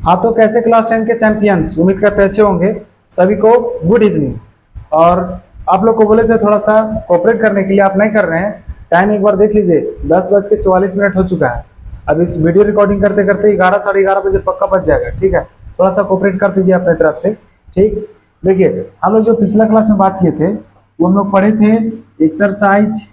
हाँ, तो कैसे क्लास 10 के चैंपियंस, उम्मीद करते अच्छे होंगे। सभी को गुड इवनिंग। और आप लोग को बोले थे थोड़ा सा कोऑपरेट करने के लिए, आप नहीं कर रहे हैं। टाइम एक बार देख लीजिए, 10:44 हो चुका है। अब इस वीडियो रिकॉर्डिंग करते करते 11 साढ़े 11 बजे पक्का बच जाएगा। ठीक है, थोड़ा सा कोऑपरेट कर दीजिए अपने तरफ से। ठीक, देखिए हम लोग जो पिछला क्लास में बात किए थे वो हम लोग पढ़े थे एक्सरसाइज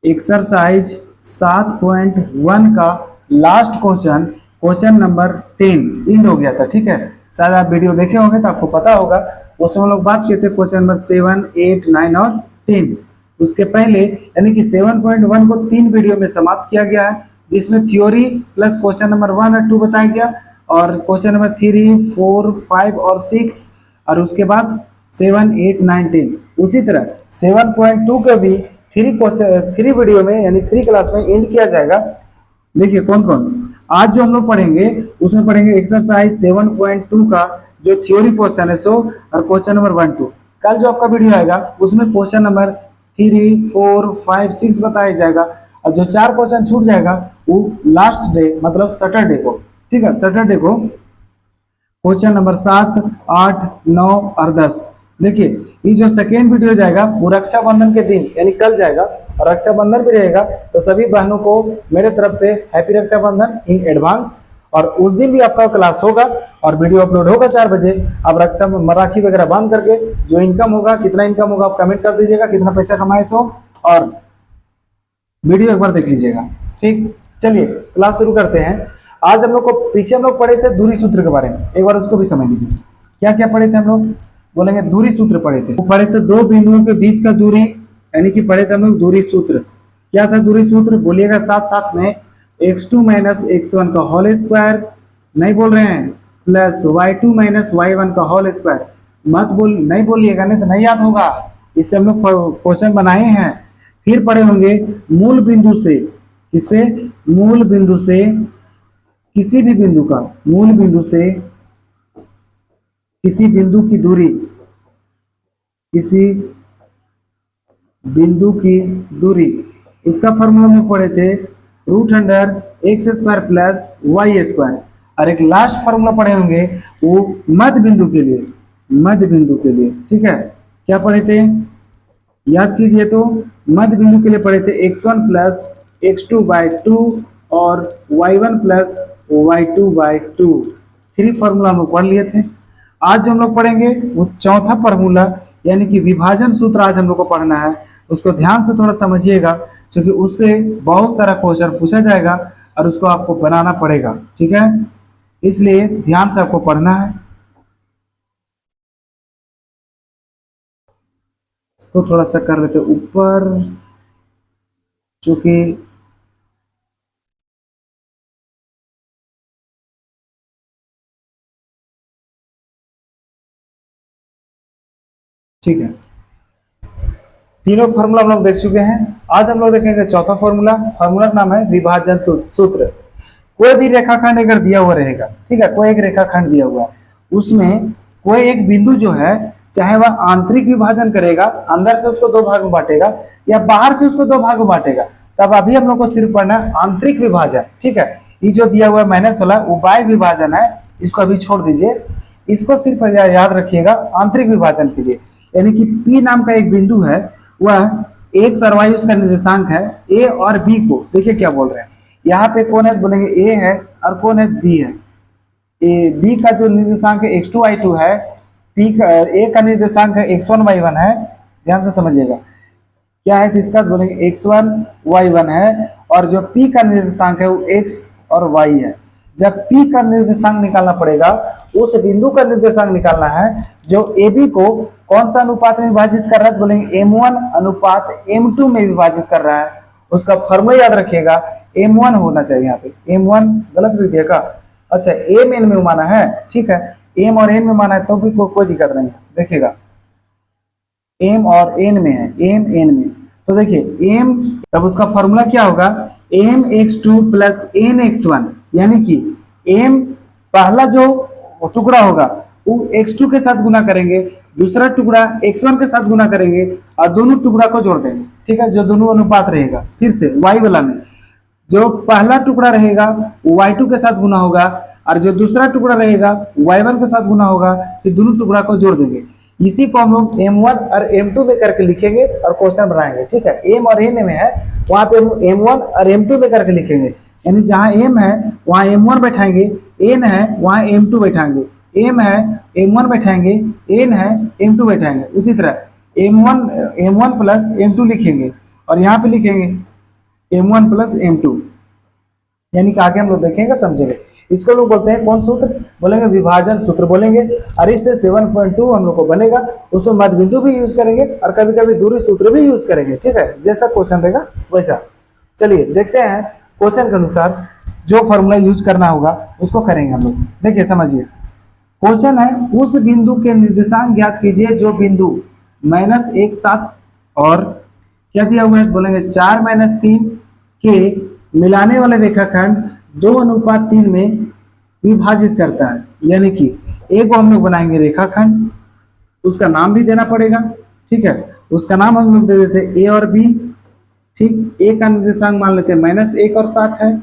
एक्सरसाइज 7.1 का last question, question number 10 end हो गया था। ठीक है, शायद आप वीडियो देखे होंगे तो आपको पता होगा। उसमें हम लोग बात किए थे क्वेश्चन नंबर 7, 8, 9 और 10। उसके पहले यानी कि 7.1 को 3 वीडियो में समाप्त किया गया है, जिसमें थ्योरी प्लस क्वेश्चन नंबर 1 और 2 बताया गया, और क्वेश्चन नंबर 3, 4, 5 और 6, और उसके बाद 7, 8, 9, 10। उसी तरह 7.2 के भी 3 वीडियो में यानी 3 क्लास में एंड किया जाएगा। देखिए कौन कौन आज जो हम लोग पढ़ेंगे, उसमें पढ़ेंगे एक्सरसाइज 7.2 का जो थ्योरी पोर्शन है सो, और क्वेश्चन नंबर 1, 2। कल जो आपका वीडियो आएगा उसमें क्वेश्चन नंबर 3, 4, 5, 6 बताया जाएगा, और जो 4 क्वेश्चन छूट जाएगा वो लास्ट डे मतलब सैटरडे को। ठीक है, सैटरडे को क्वेश्चन नंबर 7, 8, 9 और 10। देखिए ये जो सेकेंड वीडियो जाएगा वो रक्षाबंधन के दिन यानी कल जाएगा, और रक्षाबंधन भी रहेगा, तो सभी बहनों को मेरे तरफ से हैप्पी रक्षाबंधन इन एडवांस। और उस दिन भी आपका क्लास होगा और वीडियो अपलोड होगा 4 बजे। आप रक्षा राखी वगैरह बांध करके जो इनकम होगा, कितना इनकम होगा आप कमेंट कर दीजिएगा, कितना पैसा कमाए सो, और वीडियो एक बार देख लीजिएगा। ठीक, चलिए क्लास शुरू करते हैं। आज हम लोग को पीछे हम लोग पढ़े थे दूरी सूत्र के बारे में, एक बार उसको भी समझ लीजिए। क्या क्या पढ़े थे हम लोग, बोलेंगे दूरी सूत्र पढ़े थे। वो पढ़े थे दो बिंदुओं के बीच का दूरी, यानी कि पढ़े थे हम लोग दूरी सूत्र। क्या था दूरी सूत्र, बोलिएगा साथ साथ में। x2 माइनस x1 का होल स्क्वायर, नहीं बोल रहे हैं, प्लस y2 माइनस y1 का होल स्क्वायर। मत बोल, नहीं बोलिएगा नहीं तो नहीं याद होगा। इससे हम लोग क्वेश्चन बनाए हैं। फिर पढ़े होंगे मूल बिंदु से, किससे, मूल बिंदु से किसी भी बिंदु का, मूल बिंदु से किसी बिंदु की दूरी, किसी बिंदु की दूरी, उसका फॉर्मूला में पढ़े थे √x² प्लस y²। और एक लास्ट फॉर्मूला पढ़े होंगे वो मध्य बिंदु के लिए, मध्य बिंदु के लिए। ठीक है, क्या पढ़े थे, याद कीजिए। तो मध्य बिंदु के लिए पढ़े थे x1 प्लस x2/2 और y1 प्लस y2/2। 3 फॉर्मूला हम लोग पढ़ लिए थे। आज जो हम लोग पढ़ेंगे वो चौथा फॉर्मूला यानी कि विभाजन सूत्र आज हम लोग को पढ़ना है। उसको ध्यान से थोड़ा समझिएगा, क्योंकि उससे बहुत सारा क्वेश्चन पूछा जाएगा और उसको आपको बनाना पड़ेगा। ठीक है, इसलिए ध्यान से आपको पढ़ना है। इसको थोड़ा सा कर लेते ऊपर, चूंकि ठीक है, तीनों फार्मूला हम लोग देख चुके हैं। आज हम लोग देखेंगे चौथा फार्मूला। फार्मूला का नाम है विभाजन सूत्र। कोई भी रेखाखंड अगर दिया हुआ रहेगा, ठीक है, कोई एक रेखाखंड दिया हुआ है, उसमें कोई एक बिंदु जो है, चाहे वह आंतरिक विभाजन करेगा, अंदर से उसको 2 भाग में बांटेगा, या बाहर से उसको 2 भाग में बांटेगा, तब अभी हम लोग को सिर्फ पढ़ना है आंतरिक विभाजन। ठीक है, ये जो दिया हुआ है माइनस वाला वो बाह्य विभाजन है, इसको अभी छोड़ दीजिए। इसको सिर्फ याद रखिएगा आंतरिक विभाजन के लिए। यानी कि P नाम का एक बिंदु है, वह x और y उसका निर्देशांक है। a और b को देखिए क्या बोल रहे हैं, यहाँ पे कौन है, बोलेंगे a है, और कौन है, b है। b का जो निर्देशांक है x2 y2 है, a का निर्देशांक है x1 y1 है। ध्यान से समझिएगा क्या है, तो इसका बोलेंगे x1 y1 है, और जो p का निर्देशांक है वो x और y है। जब p का निर्देशांक निकालना पड़ेगा, उस बिंदु का निर्देशांक निकालना है जो AB को कौन सा अनुपात में विभाजित कर रहा है, तो बोलेंगे m1 अनुपात m2 में विभाजित कर रहा है। उसका फॉर्मूला याद रखिएगा, m1 होना चाहिए। यहाँ पे m1 गलत लिख दिएगा, अच्छा m n में माना है। ठीक है, m और n में माना है तो भी कोई दिक्कत नहीं है। देखिएगा m और n में है, m n में, तो देखिए m, तब उसका फॉर्मूला क्या होगा, mx2 प्लस nx1, यानी कि m पहला जो टुकड़ा होगा वो x2 के साथ गुना करेंगे, दूसरा टुकड़ा x1 के साथ गुना करेंगे, और दोनों टुकड़ा को जोड़ देंगे। ठीक है, जो दोनों अनुपात रहेगा। फिर से y वाला में जो पहला टुकड़ा रहेगा y2 के साथ गुना होगा और जो दूसरा टुकड़ा रहेगा y1 के साथ गुना होगा, फिर दोनों टुकड़ा को जोड़ देंगे। इसी को हम लोग m1 और m2 में करके लिखेंगे और क्वेश्चन बनाएंगे, ठीक है। m और n में है, वहां पे हम m1 और m2 में करके लिखेंगे, यानी जहां m है वहां m1 बैठाएंगे, n है वहां m2 बैठाएंगे, m है m1 बैठाएंगे, n है m2 बैठाएंगे। उसी तरह m1 प्लस m2 लिखेंगे और यहाँ पे लिखेंगे m1 प्लस m2, यानी कि आगे हम लोग देखेंगे समझेंगे। इसको लोग बोलते हैं कौन सूत्र, बोलेंगे विभाजन सूत्र बोलेंगे। और इससे 7.2 हम लोग को बनेगा, उसमें मध्य बिंदु भी यूज करेंगे और कभी कभी दूरी सूत्र भी यूज करेंगे, ठीक है। जैसा क्वेश्चन रहेगा वैसा। चलिए देखते हैं क्वेश्चन के अनुसार जो फॉर्मूला यूज करना होगा उसको करेंगे हम लोग। देखिए समझिए, क्वेश्चन है उस बिंदु के निर्देशांक ज्ञात कीजिए जो बिंदु -1 7 और क्या दिया हुआ है, बोलेंगे 4 - 3 के मिलाने वाले रेखाखंड 2:3 में विभाजित करता है। यानी कि एक को हम लोग बनाएंगे रेखाखंड, उसका नाम भी देना पड़ेगा, ठीक है। उसका नाम हम लोग दे देते हैं ए और बी, ठीक। ए का निर्देशांक मान लेते हैं -1 और 7 है,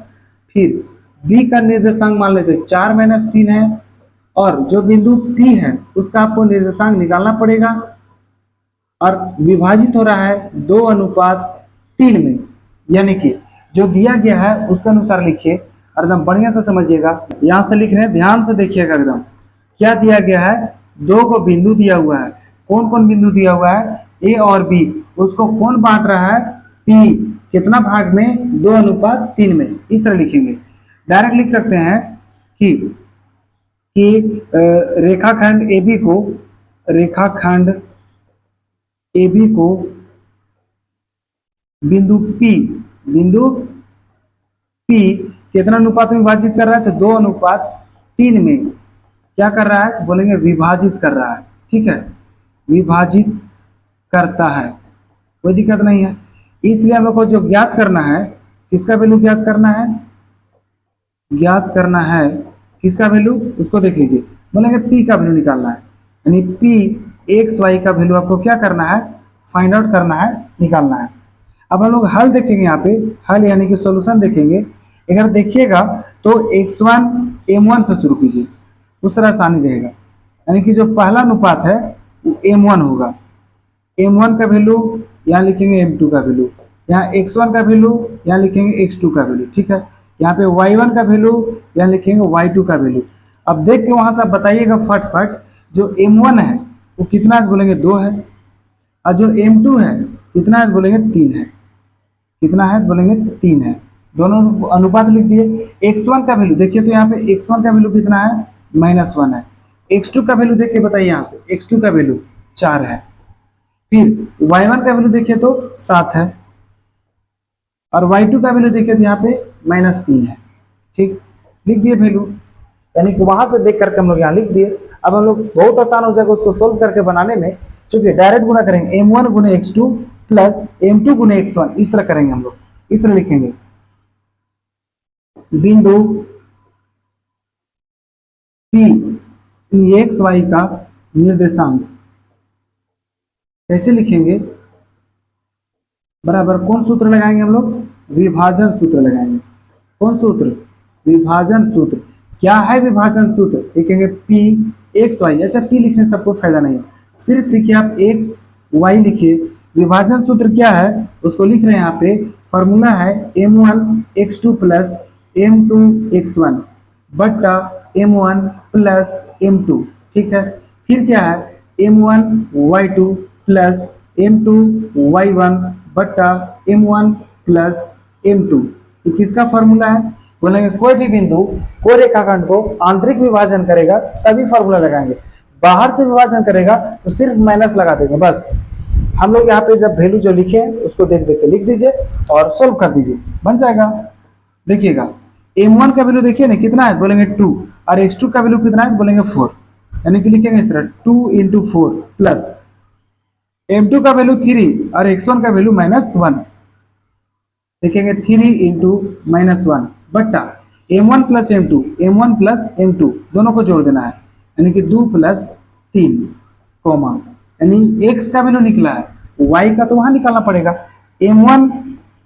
फिर बी का निर्देशांक मान लेते हैं 4 - 3 है, और जो बिंदु पी है उसका आपको निर्देशांक निकालना पड़ेगा और विभाजित हो रहा है 2:3 में। यानी कि जो दिया गया है उसके अनुसार लिखिए, एकदम बढ़िया से समझिएगा। यहां से लिख रहे हैं, ध्यान से देखिएगा एकदम। क्या दिया गया है, 2 को बिंदु दिया हुआ है। कौन कौन बिंदु दिया हुआ है, ए और बी। उसको कौन बांट रहा है, पी। कितना भाग में, 2:3 में। इस तरह लिखेंगे। डायरेक्ट लिख सकते हैं कि रेखाखंड AB को बिंदु P कितना अनुपात में विभाजित कर रहा है, तो 2:3 में क्या कर रहा है, तो बोलेंगे विभाजित कर रहा है, ठीक है। विभाजित करता है, कोई दिक्कत नहीं है। इसलिए हम लोग को जो ज्ञात करना है, किसका वैल्यू ज्ञात करना है, किसका वैल्यू, उसको देख लीजिए। बोलेंगे P का वैल्यू निकालना है, यानी P x y का वैल्यू आपको क्या करना है, फाइंड आउट करना है, निकालना है। अब हम लोग हल देखेंगे, यहाँ पे हल यानी कि सॉल्यूशन देखेंगे। अगर देखिएगा तो x1 m1 से शुरू कीजिए, उस तरह आसानी रहेगा। यानी कि जो पहला अनुपात है वो m1 होगा, m1 का वैल्यू यहाँ लिखेंगे m2 का वैल्यू, यहाँ x1 का वैल्यू यहाँ लिखेंगे x2 का वैल्यू, ठीक है। यहाँ पे y1 का वैल्यू यहाँ लिखेंगे y2 का वैल्यू। अब देख के वहां से आप बताइएगा फटफट, जो m1 है वो कितना है, बोलेंगे 2 है, और जो m2 है कितना है, बोलेंगे 3 है। कितना है, बोलेंगे 3 है। दोनों अनुपात लिख दिए। x1 का वैल्यू देखिए, तो यहाँ पे x1 का वैल्यू कितना है, -1 है। x2 का वैल्यू देखिए, बताइए यहाँ से, x2 का वैल्यू 4 है। फिर y1 का वैल्यू देखिए तो 7 है, और y2 का वैल्यू देखिए तो यहाँ पे -3 है, ठीक। लिख दिए वैल्यू, यानी कि वहां से देख करके हम लोग यहाँ लिख दिए। अब हम लोग बहुत आसान हो जाएगा उसको सोल्व करके बनाने में, चूंकि डायरेक्ट गुना करेंगे, m1 गुने x2 प्लस m2 गुने x1, इस तरह करेंगे हम लोग। इस तरह लिखेंगे, बिंदु P x y का निर्देशांक कैसे लिखेंगे, बराबर कौन सूत्र लगाएंगे हम लोग, विभाजन सूत्र लगाएंगे। कौन सूत्र, विभाजन सूत्र। क्या है विभाजन सूत्र, लिखेंगे P x y। अच्छा, P लिखने से सबको फायदा नहीं है, सिर्फ लिखिए आप x y लिखिए। विभाजन सूत्र क्या है उसको लिख रहे हैं यहाँ पे। फॉर्मूला है m1 x2 plus m2 x1 बट्टा m1 प्लस m2, ठीक है। फिर क्या है, m1 y2 plus m2 y1 बट्टा m1 प्लस m2। ये किसका फॉर्मूला है, बोलेंगे कोई भी बिंदु कोई रेखाखंड को आंतरिक विभाजन करेगा तभी फॉर्मूला लगाएंगे, बाहर से विभाजन करेगा तो सिर्फ माइनस लगा देंगे बस। हम लोग यहाँ पे जब वैल्यू जो लिखे उसको देख देख के लिख दीजिए और सोल्व कर दीजिए, बन जाएगा। देखिएगा m1 का वैल्यू देखिए ना कितना है, बोलेंगे 2, और x2 का वैल्यू कितना है, बोलेंगे 4। यानी कि लिखेंगे इस तरह 2 × 4 प्लस m2 का वैल्यू 3 और x1 का वैल्यू -1, लिखेंगे 3 × -1 बट्टा m1 प्लस m2 दोनों को जोड़ देना है, यानी कि 2 + 3 कोमा, यानी x का वैल्यू निकला है, y का तो वहां निकालना पड़ेगा। m1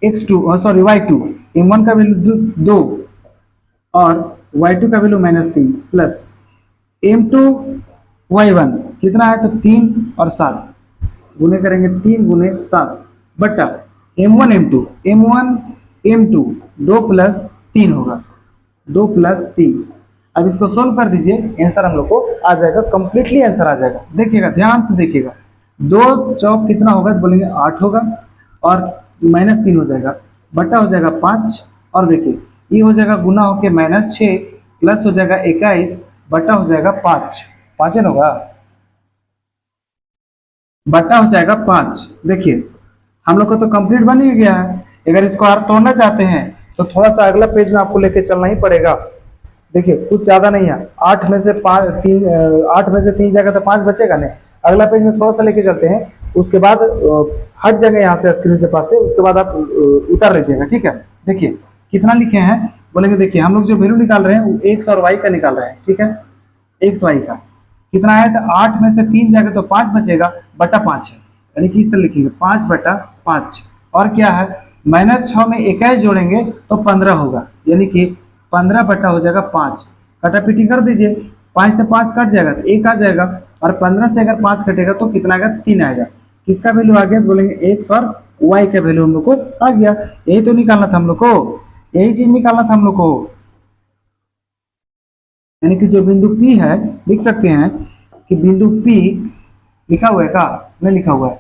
x2 y2 m1 का वैल्यू 2 और y2 का वैल्यू -3 प्लस m2 y1 कितना है तो 3 और 7 गुने करेंगे 3 गुने 7 बटा m1 m2 2 प्लस 3 होगा 2 प्लस 3। अब इसको सोल्व कर दीजिए, आंसर हम लोग को आ जाएगा, कंप्लीटली आंसर आ जाएगा। देखिएगा, ध्यान से देखिएगा, 2 चौक कितना होगा तो बोलेंगे 8 होगा और -3 हो जाएगा, बटा हो जाएगा 5 और देखिए ये हो जाएगा गुना होके -6 प्लस हो जाएगा 21 बटा हो जाएगा 5, 5 होगा, बटा हो जाएगा 5। देखिए हम लोग को तो कंप्लीट बन ही गया है। अगर इसको और तोड़ना चाहते हैं तो थोड़ा सा अगला पेज में आपको लेके चलना ही पड़ेगा। देखिए कुछ ज्यादा नहीं है, 8 में से 3 जाएगा तो 5 बचेगा नहीं। अगला पेज में थोड़ा सा लेके चलते हैं, उसके बाद हट जाएंगे यहाँ से स्क्रीन के पास से, उसके बाद आप उतार लीजिएगा, ठीक है। देखिए कितना लिखे हैं बोलेंगे, देखिए हम लोग जो वैल्यू निकाल रहे हैं वो एक्स और वाई का निकाल रहे हैं, ठीक है। एक्स वाई का कितना है तो 8 में से 3 जाएगा तो 5 बचेगा, बटा 5 है, यानी कि इस तरह लिखेंगे 5 बटा 5। और क्या है, -6 में 21 जोड़ेंगे तो 15 होगा, यानी कि 15 बटा हो जाएगा 5। कटापीटी कर दीजिए, 5 से 5 कट जाएगा तो 1 आ जाएगा, और 15 से अगर 5 कटेगा तो कितना आएगा, 3 आएगा। किसका वैल्यू आ गया तो बोलेंगे एक्स और वाई का वैल्यू हम लोग को आ गया। यही तो निकालना था हम लोग को, यही चीज निकालना था हम लोग को। यानी कि जो बिंदु P है, लिख सकते हैं कि बिंदु P लिखा हुआ है का, नहीं लिखा हुआ है,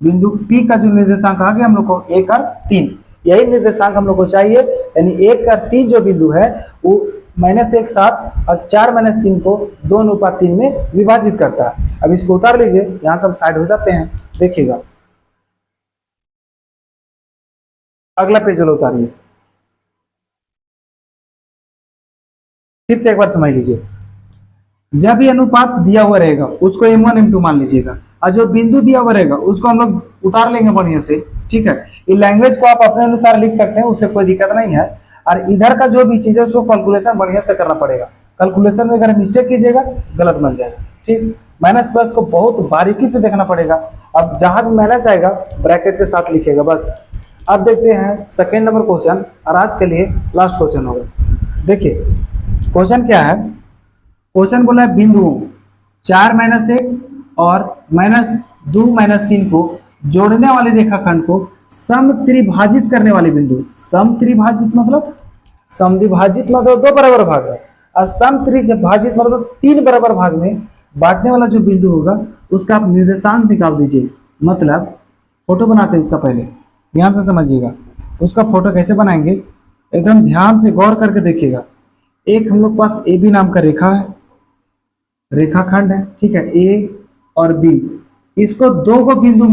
बिंदु P का जो निर्देशांक आ गया हम लोग को 1 और 3, यही निर्देशांक हम लोग को चाहिए। यानी 1 और 3 जो बिंदु है वो -1 7 और 4 -3 को 2:3 में विभाजित करता है। अब इसको उतार लीजिए, यहाँ से हम साइड हो जाते हैं। देखिएगा अगला पेज वाला उतारिए, फिर से एक बार समझ लीजिए। जब भी अनुपात दिया हुआ रहेगा उसको m1 m2 मान लीजिएगा, और जो बिंदु दिया हुआ रहेगा उसको हम लोग उतार लेंगे बढ़िया से, ठीक है। ये लैंग्वेज को आप अपने अनुसार लिख सकते हैं, उससे कोई दिक्कत नहीं है। और इधर का जो भी चीज है उसको कैलकुलेशन बढ़िया से करना पड़ेगा। कैलकुलेशन में अगर मिस्टेक कीजिएगा गलत बन जाएगा, ठीक। माइनस प्लस को बहुत बारीकी से देखना पड़ेगा। अब जहां भी माइनस आएगा ब्रैकेट के साथ लिखिएगा बस। अब देखते हैं सेकेंड नंबर क्वेश्चन, और आज के लिए लास्ट क्वेश्चन होगा। देखिए क्वेश्चन क्या है, क्वेश्चन बोला है बिंदुओं 4 -1 और -2 -3 को जोड़ने वाले रेखाखंड को समत्रिभाजित करने वाले बिंदु। समत्रिभाजित मतलब, समद्विभाजित मतलब 2 बराबर भाग में, और समत्रिभाजित मतलब 3 बराबर भाग में बांटने वाला जो बिंदु होगा उसका आप निर्देशांक निकाल दीजिए। मतलब फोटो बनाते हैं उसका, पहले ध्यान से समझिएगा। उसका फोटो कैसे बनाएंगे एकदम ध्यान से गौर करके देखिएगा। एक हम लोग पास ए बी नाम का रेखा है, रेखाखंड है, ठीक है, ए और बी। इसको 2 बिंदु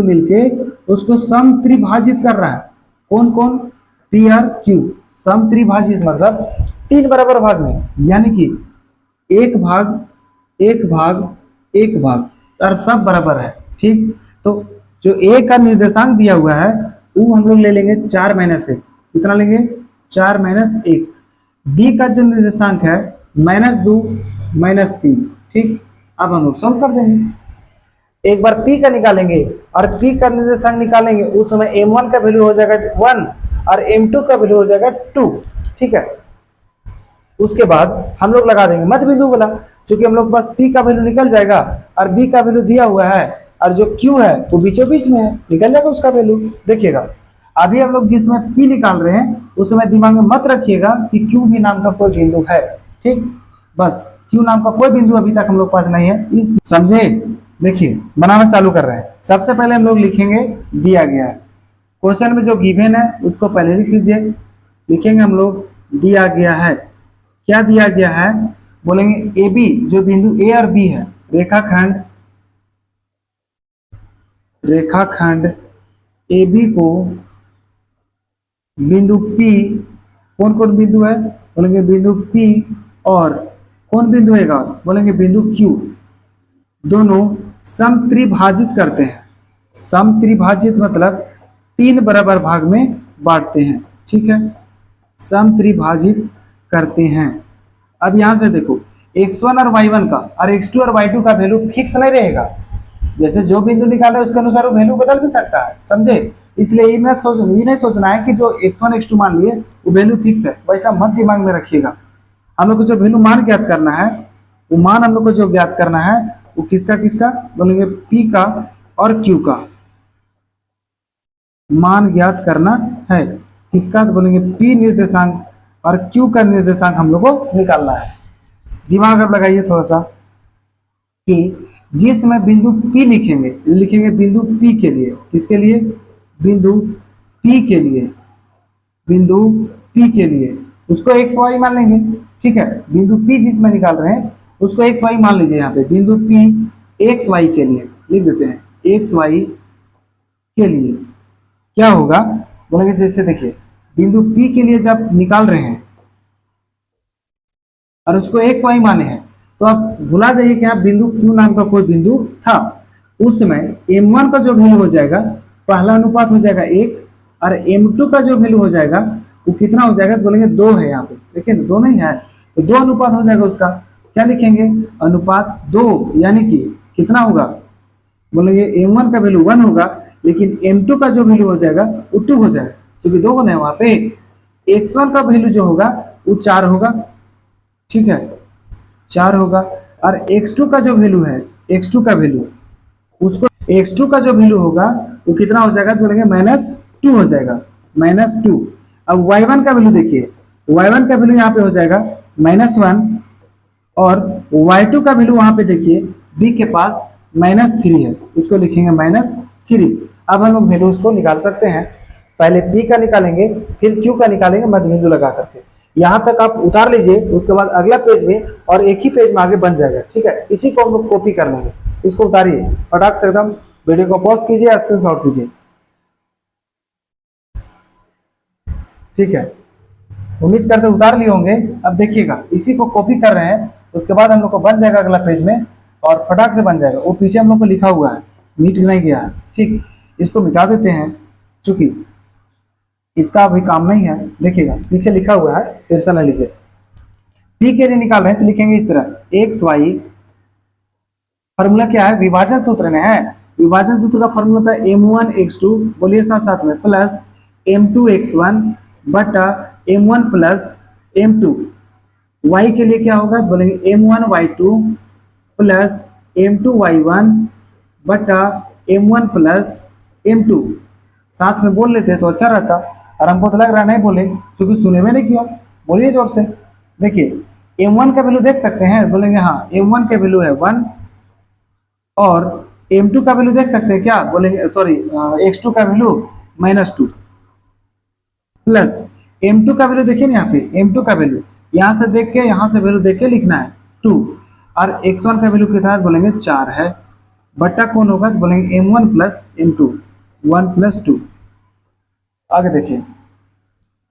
मिलके उसको समत्रिभाजित कर रहा है। कौन कौन, पी और क्यू। समत्रिभाजित मतलब 3 बराबर भाग में, यानी कि एक भाग एक भाग एक भाग, सर सब बराबर है, ठीक। तो जो ए का निर्देशांक दिया हुआ है वो हम लोग ले लेंगे 4 -1, कितना लेंगे 4 -1। बी का जो निर्देशांक है -2 -3, ठीक। अब हम लोग सॉल्व कर देंगे। एक बार P का निकालेंगे और P का निर्देशांक निकालेंगे, उस समय m1 का वैल्यू हो जाएगा 1 और m2 का वैल्यू हो जाएगा 2, ठीक है। उसके बाद हम लोग लगा देंगे मध्य बिंदु वाला, क्योंकि हम लोग बस P का वैल्यू निकल जाएगा और B का वैल्यू दिया हुआ है, और जो Q है वो बीचों बीच में है, निकल जाएगा उसका वैल्यू। देखिएगा अभी हम लोग जिसमें P निकाल रहे हैं उसमें दिमाग में मत रखिएगा कि Q भी नाम का कोई बिंदु है, ठीक। बस Q नाम का कोई बिंदु अभी तक हम लोग पास नहीं है, इस समझे। देखिए बनाना चालू कर रहे हैं। सबसे पहले हम लोग लिखेंगे दिया गया है, क्वेश्चन में जो गिवन है उसको पहले लिख लीजिए। लिखेंगे हम लोग दिया गया है, क्या दिया गया है बोलेंगे ए बी, जो बिंदु ए और बी है, रेखाखंड ए बी को बिंदु P, कौन कौन बिंदु है बोलेंगे बिंदु P, और कौन बिंदु है बोलेंगे बिंदु Q, दोनों समत्रिभाजित करते हैं। समत्रिभाजित मतलब 3 बराबर भाग में बांटते हैं, ठीक है, समत्रिभाजित करते हैं। अब यहां से देखो x1 और y1 का और x2 और y2 का वैल्यू फिक्स नहीं रहेगा। जैसे जो बिंदु निकाला है उसके अनुसार वो वैल्यू बदल भी सकता है, समझे। इसलिए ये मत सोच, ये नहीं सोचना है कि जो x1 x2 मान लिए वो वैल्यू फिक्स है, वैसा मत दिमाग में रखिएगा। हम लोग को जो वैल्यू मान ज्ञात करना है, वो मान हम लोग को जो ज्ञात करना है वो किसका किसका बोलेंगे, p का और q का मान ज्ञात करना है। किसका, तो बोलेंगे p निर्देशांक और q का निर्देशांक हम लोग को निकालना है। दिमाग अब लगाइए थोड़ा सा कि जिस समय बिंदु P लिखेंगे, लिखेंगे बिंदु P के लिए, किसके लिए, बिंदु P के लिए, बिंदु P के लिए उसको एक्स वाई मान लेंगे। ठीक है, बिंदु P जिसमें निकाल रहे हैं उसको एक्स वाई मान लीजिए। यहाँ पे बिंदु P एक्स वाई के लिए लिख देते हैं, एक्स वाई के लिए क्या होगा बोलेंगे, जैसे देखिए बिंदु P के लिए जब निकाल रहे हैं और उसको एक्स वाई माने हैं, तो आप भुला जाइए कि आप बिंदु Q नाम का कोई बिंदु था। उस समय m1 का जो वैल्यू हो जाएगा, पहला अनुपात हो जाएगा 1, और m2 का जो वैल्यू हो जाएगा वो कितना हो जाएगा, तो बोलेंगे 2 है। यहाँ पे देखिए 2 नहीं है, तो 2 अनुपात हो जाएगा उसका। क्या लिखेंगे, अनुपात 2, यानी कि कितना होगा, बोलेंगे m1 का वैल्यू 1 होगा, लेकिन m2 का जो वैल्यू हो जाएगा वो 2 हो जाएगा, क्योंकि 2 गुना है वहां पे। x1 का वैल्यू जो होगा वो 4 होगा, ठीक है 4 होगा, और x2 का जो वैल्यू है, x2 का वैल्यू, उसको x2 का जो वैल्यू होगा वो कितना हो जाएगा, तो बोलेंगे -2 हो जाएगा, -2। अब y1 का वैल्यू देखिए, y1 का वैल्यू यहाँ पे हो जाएगा -1, और y2 का वैल्यू वहां पे देखिए b के पास -3 है, उसको लिखेंगे -3। अब हम लोग वैल्यू उसको निकाल सकते हैं। पहले p का निकालेंगे, फिर q का निकालेंगे मध्य बिंदु लगा करके। यहाँ तक आप उतार लीजिए, उसके बाद अगला पेज में और एक ही पेज में आगे बन जाएगा। ठीक है, इसी को हम लोग कॉपी कर लेंगे। इसको उतारिए फटाक से एकदम, वीडियो को पॉज कीजिए या स्क्रीनशॉट कीजिए। ठीक है, उम्मीद करते उतार लिए होंगे। अब देखिएगा, इसी को कॉपी कर रहे हैं, उसके बाद हम लोग को बन जाएगा अगला पेज में, और फटाक से बन जाएगा। वो पीछे हम लोग को लिखा हुआ है, मिट नहीं गया है। ठीक, इसको मिटा देते हैं, चूंकि इसका अभी काम नहीं है। देखिएगा पीछे लिखा हुआ है, टेंशन नहीं लीजिए। पी के लिए निकाल रहे हैं तो लिखेंगे इस तरह, एक्स वाई, फॉर्मूला क्या है, विभाजन सूत्र में है। विभाजन सूत्र का फॉर्मूला था m1 x2, बोलिए साथ साथ में, प्लस m2 x1 बटा m1 प्लस m2। y के लिए क्या होगा, बोलेंगे m1 y2 plus m2 y1 बटा m1 प्लस m2। साथ में बोल लेते हैं तो अच्छा रहता, और हमको तो लग रहा नहीं बोले, क्योंकि सुने में नहीं किया। बोलिए जोर से। देखिए m1 का वैल्यू देख सकते हैं, बोलेंगे हाँ m1 का वैल्यू है 1, और m2 का वैल्यू देख सकते हैं क्या, बोलेंगे सॉरी x2 का वैल्यू -2, प्लस m2 का वैल्यू देखिए ना, यहाँ पे m2 का वैल्यू यहाँ से देख के, यहाँ से वैल्यू देख के लिखना है 2, और x1 का वैल्यू कितना है, बोलेंगे 4 है, बट्टा कौन होगा, तो बोलेंगे m1 प्लस m2, 1 प्लस 2। आगे देखिए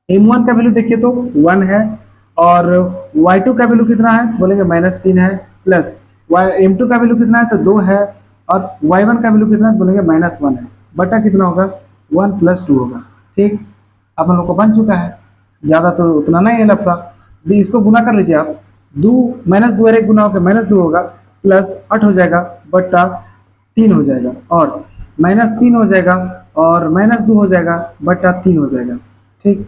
m1 का वैल्यू देखिए तो 1 है, और y2 का वैल्यू कितना है, बोलेंगे -3 है, प्लस m2 का वैल्यू कितना है, तो 2 है, और y1 का वैल्यू कितना है, बोलेंगे -1 है, बटा कितना होगा, 1 प्लस 2 होगा। ठीक, अब हम लोग को बन चुका है, ज़्यादा तो उतना नहीं है लफड़ा। इसको गुना कर लीजिए आप, 2 -2 एक गुना होकर -2 होगा, प्लस 8 हो जाएगा, बट्टा 3 हो जाएगा, और -3 हो जाएगा, और -2 हो जाएगा, बट्टा 3 हो जाएगा। ठीक,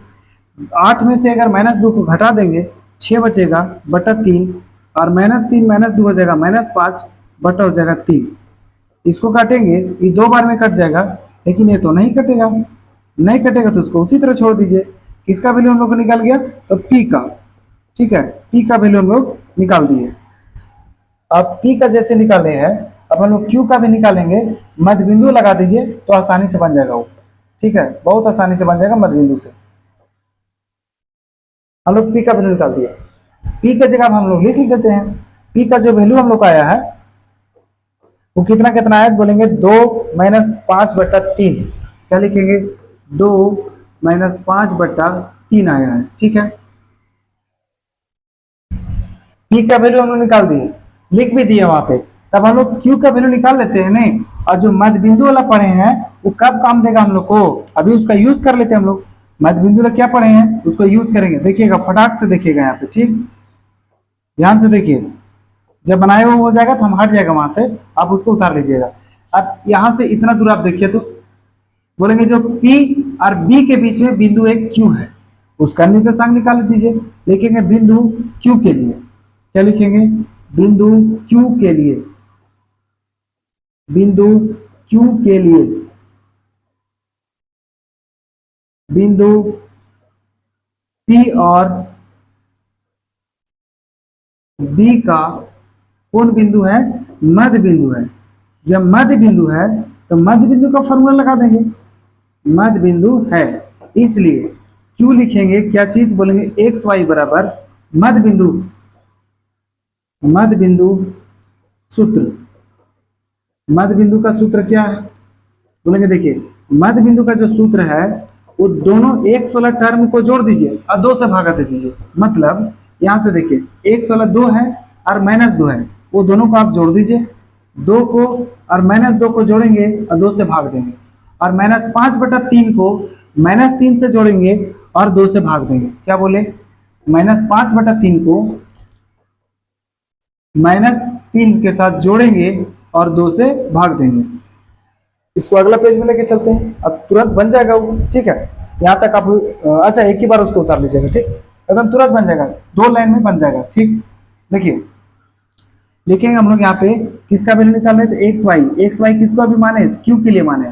8 में से अगर -2 को घटा देंगे 6 बचेगा, बटा 3, और -3 -2 हो जाएगा -5, बटा हो जाएगा 3। इसको काटेंगे, ये 2 बार में कट जाएगा, लेकिन ये तो नहीं कटेगा। नहीं कटेगा तो उसको उसी तरह छोड़ दीजिए। किसका वैल्यू हम लोग को निकल गया, तो p का। ठीक है, p का वैल्यू हम लोग निकाल दिए। अब p का जैसे निकाले हैं, अब हम लोग q का भी निकालेंगे। मध्य बिंदु लगा दीजिए तो आसानी से बन जाएगा वो। ठीक है, बहुत आसानी से बन जाएगा मध्य बिंदु से। हम लोग p का वैल्यू निकाल दिए। p का जगह हम लोग लिख देते हैं। p का जो वैल्यू हम लोग का आया है वो कितना कितना है, बोलेंगे 2 - 5 बटा 3। क्या लिखेंगे, 2 - 5 बटा 3 आया है। ठीक है, p का वैल्यू हम लोग निकाल दिए, लिख भी दिए वहां पे। तब हम लोग q का वैल्यू निकाल लेते हैं नहीं, और जो मध्य बिंदु वाला पढ़े हैं वो कब काम देगा हम लोग को, अभी उसका यूज कर लेते हैं हम लोग। मध्य बिंदु वाला क्या पढ़े हैं उसको यूज करेंगे। देखिएगा फटाक से देखिएगा यहाँ पे, ठीक ध्यान से देखिए। जब बनाए हुआ हो जाएगा तो हम हट जाएगा वहां से, आप उसको उतार लीजिएगा। अब यहाँ से इतना दूर आप देखिए तो बोलेंगे जो P और B के बीच में बिंदु एक Q है, उसका निर्देशांक निकाल दीजिए। लिखेंगे बिंदु Q के लिए, क्या लिखेंगे? बिंदु Q के लिए, बिंदु Q के लिए बिंदु P और B का कौन बिंदु है? मध्य बिंदु है। जब मध्य बिंदु है तो मध्य बिंदु का फॉर्मूला लगा देंगे, मध्य बिंदु है, इसलिए Q लिखेंगे क्या चीज? बोलेंगे एक्स वाई बराबर मध्य बिंदु, मध्य बिंदु सूत्र। मध्य बिंदु का सूत्र क्या है? बोलेंगे देखिए मध्य बिंदु का जो सूत्र है वो दोनों एक्स वाला टर्म को जोड़ दीजिए और 2 से भागा दे दीजिए। मतलब यहां से देखिए एक्स वाला 2 है और -2 है, वो दोनों को आप जोड़ दीजिए। 2 को और -2 को जोड़ेंगे और 2 से भाग देंगे, और -5/3 को -3 से जोड़ेंगे और 2 से भाग देंगे। क्या बोले? -5/3 को -3 के साथ जोड़ेंगे और 2 से भाग देंगे। इसको अगला पेज में लेके चलते हैं, अब तुरंत बन जाएगा वो, ठीक है। यहाँ तक आप अच्छा एक ही बार उसको उतार लीजिएगा, ठीक, एकदम तुरंत बन जाएगा, 2 लाइन में बन जाएगा, ठीक। देखिए लिखेंगे हम लोग यहाँ पे किसका वैल्यू निकाल रहे थे? एक्स वाई किसको अभी माने? क्यू के लिए माने।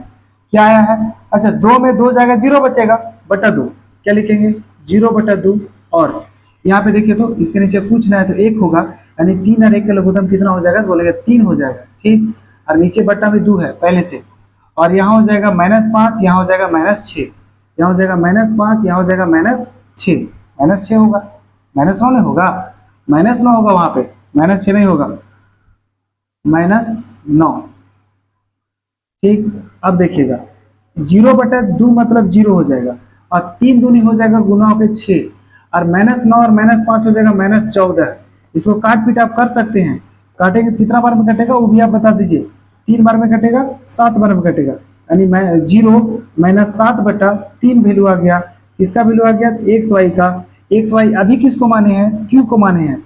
क्या आया है? अच्छा 2 में 2 जाएगा 0 बचेगा बटा 2, क्या लिखेंगे? 0/2। और यहाँ पे देखिए तो इसके नीचे कुछ ना है तो 1 होगा, यानी 3 और 1 का लघुत्तम कितना हो जाएगा? बोलेगा 3 हो जाएगा, ठीक। और नीचे बट्टा में 2 है पहले से, और यहाँ हो जाएगा -5, यहाँ हो जाएगा -6, यहाँ हो जाएगा -5, यहाँ हो जाएगा -6, -6 होगा, -9 नहीं होगा, -9 होगा वहां पे, -6 नहीं होगा, -9, ठीक। अब देखिएगा 0/2 मतलब 0 हो जाएगा, और 3 दूनी हो जाएगा गुना होकर 6, और -9 और -5 हो जाएगा -14। इसको काट पीट आप कर सकते हैं, काटेंगे तो कितना बार में कटेगा वो भी आप बता दीजिए। 3 बार में कटेगा, 7 बार में कटेगा, यानी 0 -7/3 वैल्यू आ गया। किसका वैल्यू आ गया? एक्स वाई का। एक्स वाई अभी किसको माने हैं? क्यू को माने हैं।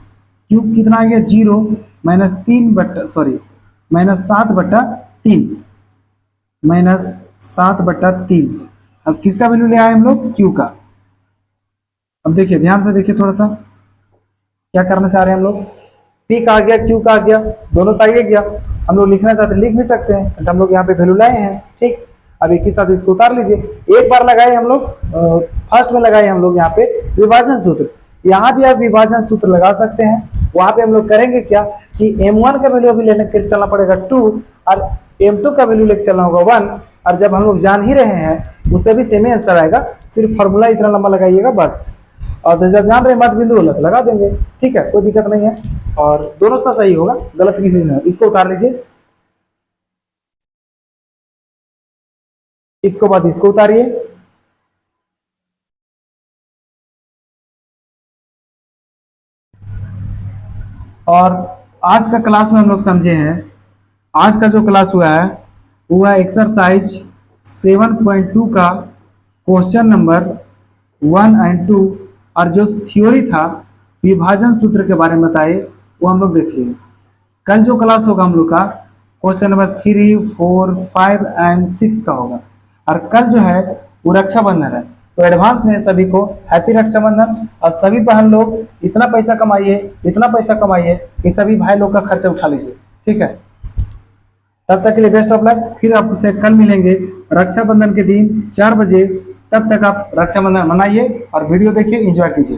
क्यू कितना आ गया? 0 -7/3 अब किसका वैल्यू ले आए हम लोग? क्यू का। अब देखिए ध्यान से देखिए थोड़ा सा क्या करना चाह रहे हैं हम लोग। पी का आ गया, क्यू का आ गया, दोनों तो आइए गया। हम लोग लिखना चाहते हैं लिख भी सकते हैं, तो हम लोग यहाँ पे वैल्यू लाए हैं, ठीक। अब एक ही साथ इसको उतार लीजिए। एक बार लगाए हम लोग, फर्स्ट में लगाए हम लोग यहाँ पे विभाजन सूत्र। यहाँ भी आप विभाजन सूत्र लगा सकते हैं। वहां पे हम लोग करेंगे क्या कि m1 का वैल्यू अभी लेने के चलना पड़ेगा 2, और m2 का वैल्यू लेके चलना होगा 1। और जब हम लोग जान ही रहे हैं उससे भी सेम ही आंसर आएगा, सिर्फ फॉर्मूला इतना लंबा लगाइएगा बस। और जब जान रहे मध्य बिंदु गलत लगा देंगे, ठीक है, कोई दिक्कत नहीं है, और दोनों सा सही होगा, गलत किसी ने। इसको उतार लीजिए, इसको बाद इसको उतारिए, और आज का क्लास में हम लोग समझे हैं, आज का जो क्लास हुआ है वो है एक्सरसाइज 7.2 का क्वेश्चन नंबर 1 और 2, और जो थ्योरी था विभाजन सूत्र के बारे में बताए वो हम लोग देखिए। कल जो क्लास होगा हम लोग का क्वेश्चन नंबर 3, 4, 5 और 6 का होगा, और कल जो है वो रक्षाबंधन है। तो एडवांस में सभी को हैप्पी रक्षाबंधन, और सभी बहन लोग इतना पैसा कमाइए कि सभी भाई लोग का खर्चा उठा लीजिए, ठीक है। तब तक के लिए बेस्ट ऑफ लक। फिर आपसे कल मिलेंगे रक्षाबंधन के दिन 4 बजे। तब तक आप रक्षाबंधन मनाइए और वीडियो देखिए, एंजॉय कीजिए।